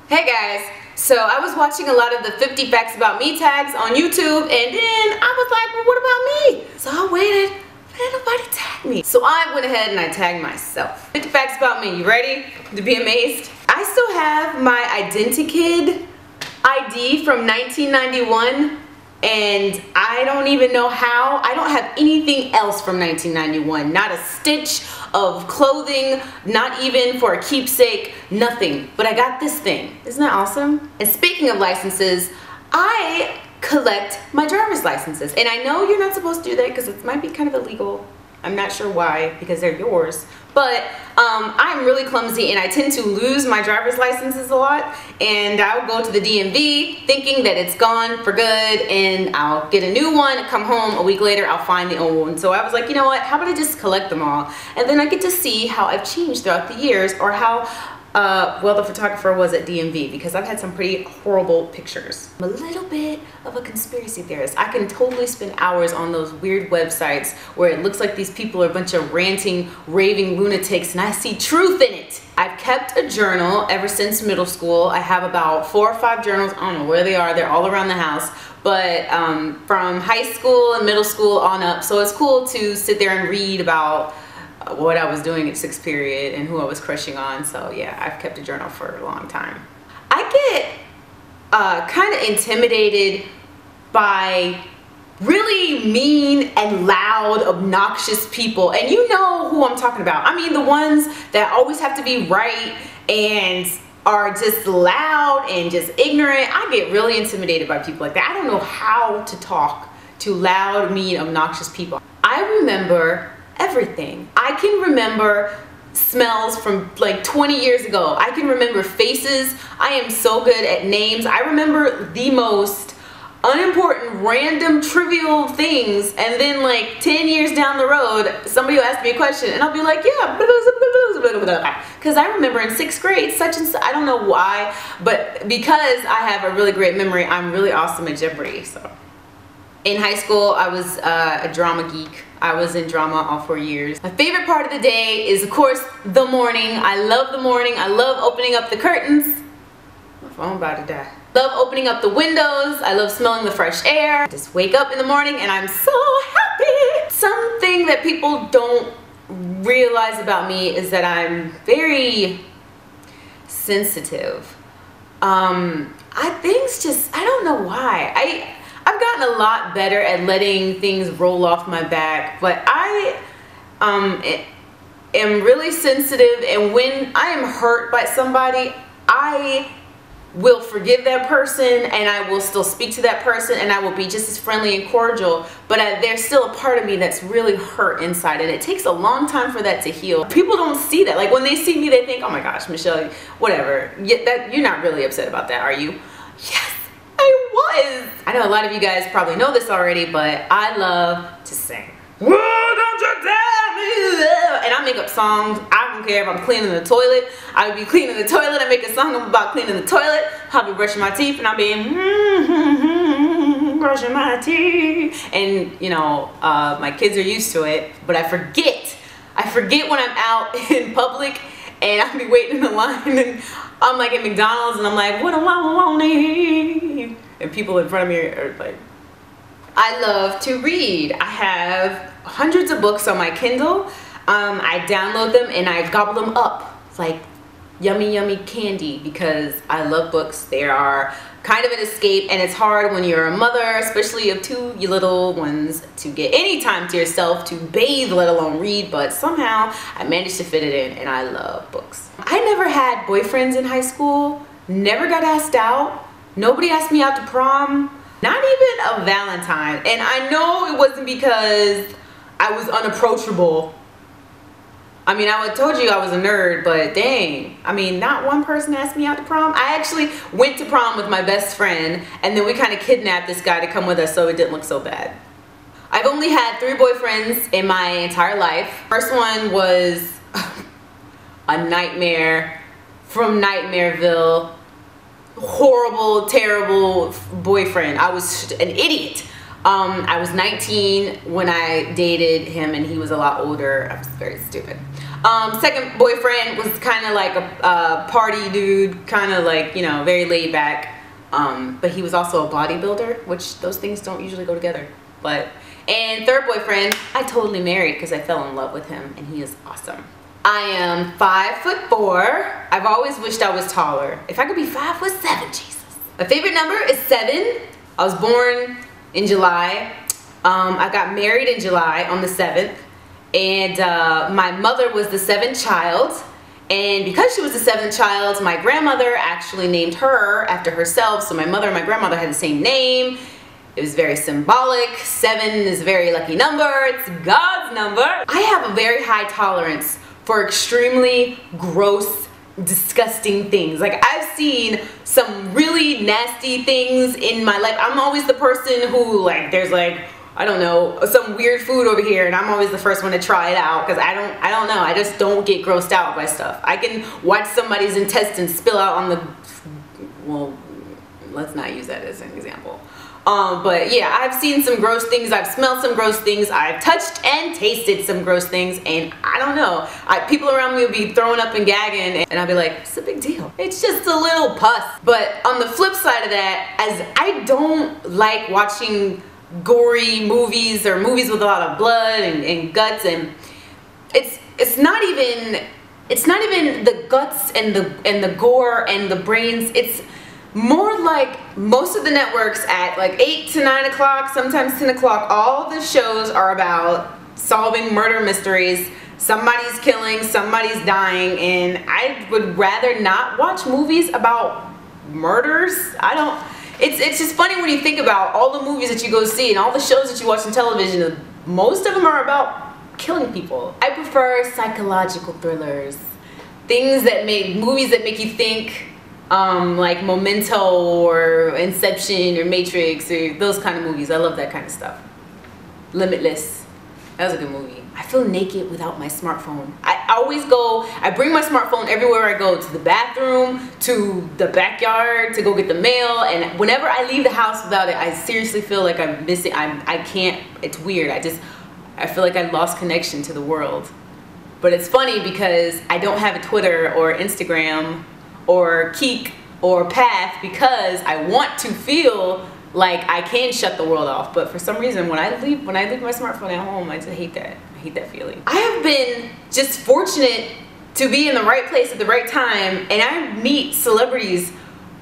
Hey guys, so I was watching a lot of the 50 facts about me tags on YouTube, and then I was like, well, what about me? So I waited, but didn't nobody tag me. So I went ahead and I tagged myself. 50 facts about me, you ready to be amazed? I still have my Identikid ID from 1991, and I don't even know how. I don't have anything else from 1991, not a stitch of clothing, not even for a keepsake, nothing. But I got this thing. Isn't that awesome? And speaking of licenses, I collect my driver's licenses. And I know you're not supposed to do that because it might be kind of illegal. I'm not sure why, because they're yours. But I'm really clumsy and I tend to lose my driver's licenses a lot. And I'll go to the DMV thinking that it's gone for good, and I'll get a new one, come home a week later, I'll find the old one. So I was like, you know what, how about I just collect them all? And then I get to see how I've changed throughout the years, or how well the photographer was at DMV, because I've had some pretty horrible pictures. I'm a little bit of a conspiracy theorist. I can totally spend hours on those weird websites where it looks like these people are a bunch of ranting, raving lunatics, and I see truth in it. I've kept a journal ever since middle school. I have about 4 or 5 journals. I don't know where they are. They're all around the house. But from high school and middle school on up, so it's cool to sit there and read about what I was doing at 6th period and who I was crushing on. So yeah, I've kept a journal for a long time. I get kind of intimidated by really mean and loud, obnoxious people. And you know who I'm talking about. I mean, the ones that always have to be right and are just loud and just ignorant. I get really intimidated by people like that. I don't know how to talk to loud, mean, obnoxious people. I remember everything. I can remember smells from like 20 years ago. I can remember faces. I am so good at names. I remember the most unimportant, random, trivial things, and then like 10 years down the road, somebody will ask me a question and I'll be like, yeah, because I remember in 6th grade such and such. I don't know why, but because I have a really great memory, I'm really awesome at Jeopardy. So in high school, I was a drama geek. I was in drama all 4 years. My favorite part of the day is, of course, the morning. I love the morning. I love opening up the curtains. My phone about to die. Love opening up the windows. I love smelling the fresh air. Just wake up in the morning and I'm so happy. Something that people don't realize about me is that I'm very sensitive. I don't know why. I've gotten a lot better at letting things roll off my back, but I am really sensitive, and when I am hurt by somebody, I will forgive that person and I will still speak to that person and I will be just as friendly and cordial, but there's still a part of me that's really hurt inside, and it takes a long time for that to heal. People don't see that. Like when they see me, they think, oh my gosh, Michelle, whatever. You're not really upset about that, are you? Yes, I was. I know a lot of you guys probably know this already, but I love to sing. Whoa, don't you tell me that. And I make up songs. I don't care if I'm cleaning the toilet. I would be cleaning the toilet. I make a song about cleaning the toilet. I'll be brushing my teeth and I'll be brushing my teeth. And you know, my kids are used to it, but I forget. I forget when I'm out in public and I'll be waiting in the line and I'm like at McDonald's and I'm like, what do I want to eat? And people in front of me are like, I love to read. I have hundreds of books on my Kindle. I download them and I gobble them up. It's like yummy, yummy candy because I love books. They are kind of an escape, and it's hard when you're a mother, especially of 2 little ones, to get any time to yourself to bathe, let alone read, but somehow I managed to fit it in, and I love books. I never had boyfriends in high school, never got asked out, nobody asked me out to prom. Not even a Valentine. And I know it wasn't because I was unapproachable. I mean, I would told you I was a nerd, but dang. I mean, not one person asked me out to prom. I actually went to prom with my best friend, and then we kind of kidnapped this guy to come with us so it didn't look so bad. I've only had 3 boyfriends in my entire life. First one was a nightmare from Nightmareville. Horrible, terrible boyfriend. I was an idiot. I was 19 when I dated him and he was a lot older. I was very stupid. Second boyfriend was kind of like a party dude, kind of like, you know, very laid back. But he was also a bodybuilder, which those things don't usually go together. And third boyfriend, I totally married because I fell in love with him, and he is awesome. I am 5'4". I've always wished I was taller. If I could be 5'7", Jesus. My favorite number is 7. I was born in July. I got married in July on the 7th. And my mother was the 7th child. And because she was the 7th child, my grandmother actually named her after herself. So my mother and my grandmother had the same name. It was very symbolic. 7 is a very lucky number. It's God's number. I have a very high tolerance for extremely gross, disgusting things. Like, I've seen some really nasty things in my life. I'm always the person who, like, there's like, I don't know, some weird food over here, and I'm always the first one to try it out because I don't know. I just don't get grossed out by stuff. I can watch somebody's intestines spill out on the, well, let's not use that as an example. But yeah, I've seen some gross things, I've smelled some gross things, I've touched and tasted some gross things, and I don't know. People around me will be throwing up and gagging, and I'll be like, it's a big deal. It's just a little pus. But on the flip side of that, as I don't like watching gory movies or movies with a lot of blood and guts, and it's not even the guts and the gore and the brains. It's more like most of the networks at like 8 to 9 o'clock, sometimes 10 o'clock, all the shows are about solving murder mysteries. Somebody's killing, somebody's dying, and I would rather not watch movies about murders. It's just funny when you think about all the movies that you go see and all the shows that you watch on television. Most of them are about killing people. I prefer psychological thrillers, movies that make you think, like Memento or Inception or Matrix or those kind of movies. I love that kind of stuff. Limitless. That was a good movie. I feel naked without my smartphone. I bring my smartphone everywhere I go, to the bathroom, to the backyard, to go get the mail, and whenever I leave the house without it, I seriously feel like I'm missing, I can't, it's weird. I feel like I lost connection to the world. But it's funny because I don't have a Twitter or Instagram or Keek or Path because I want to feel like I can shut the world off. But for some reason, when I leave my smartphone at home, I just hate that. I hate that feeling. I have been just fortunate to be in the right place at the right time, and I meet celebrities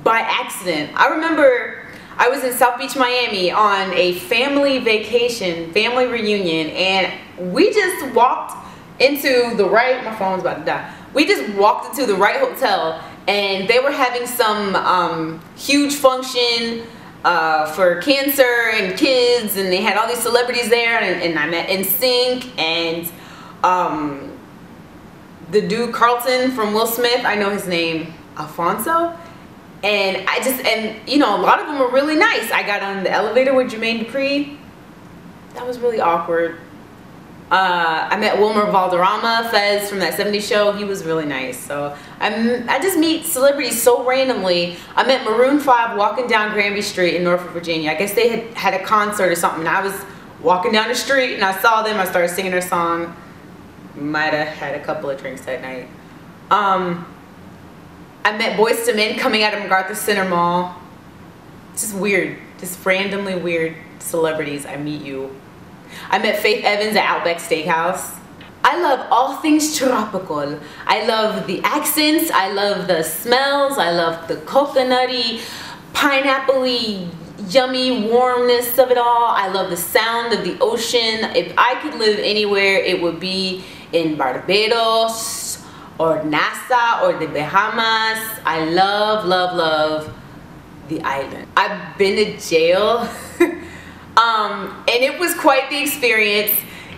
by accident. I remember I was in South Beach, Miami on a family vacation, family reunion, and we just walked into the right, my phone's about to die. We just walked into the right hotel, and they were having some huge function for cancer and kids, and they had all these celebrities there, and I met NSYNC and the dude Carlton from Will Smith, I know his name, Alfonso, and you know, a lot of them were really nice. I got on the elevator with Jermaine Dupri. That was really awkward. I met Wilmer Valderrama, Fez from that 70s show. He was really nice. So I just meet celebrities so randomly. I met Maroon 5 walking down Granby Street in Norfolk, Virginia. I guess they had a concert or something. And I was walking down the street and I saw them. I started singing their song. Might have had a couple of drinks that night. I met Boyz II Men coming out of MacArthur Center Mall. Just weird. Just randomly weird celebrities. I meet you. I met Faith Evans at Outback Steakhouse. I love all things tropical. I love the accents, I love the smells, I love the coconutty, pineapple-y, yummy warmness of it all. I love the sound of the ocean. If I could live anywhere, it would be in Barbados or Nassau or the Bahamas. I love, love, love the island. I've been to jail. And it was quite the experience.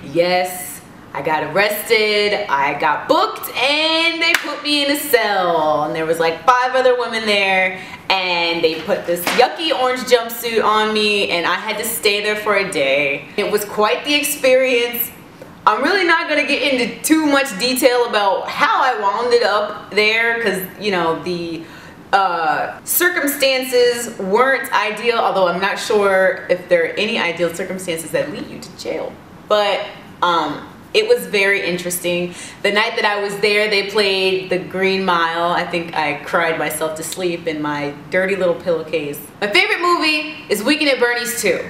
Yes, I got arrested, I got booked, and they put me in a cell. And there was like 5 other women there, and they put this yucky orange jumpsuit on me, and I had to stay there for a day. It was quite the experience. I'm really not going to get into too much detail about how I wound up there, because, you know, the circumstances weren't ideal, although I'm not sure if there are any ideal circumstances that lead you to jail. But It was very interesting. The night that I was there, they played The Green Mile. I think I cried myself to sleep in my dirty little pillowcase. My favorite movie is Weekend at Bernie's 2.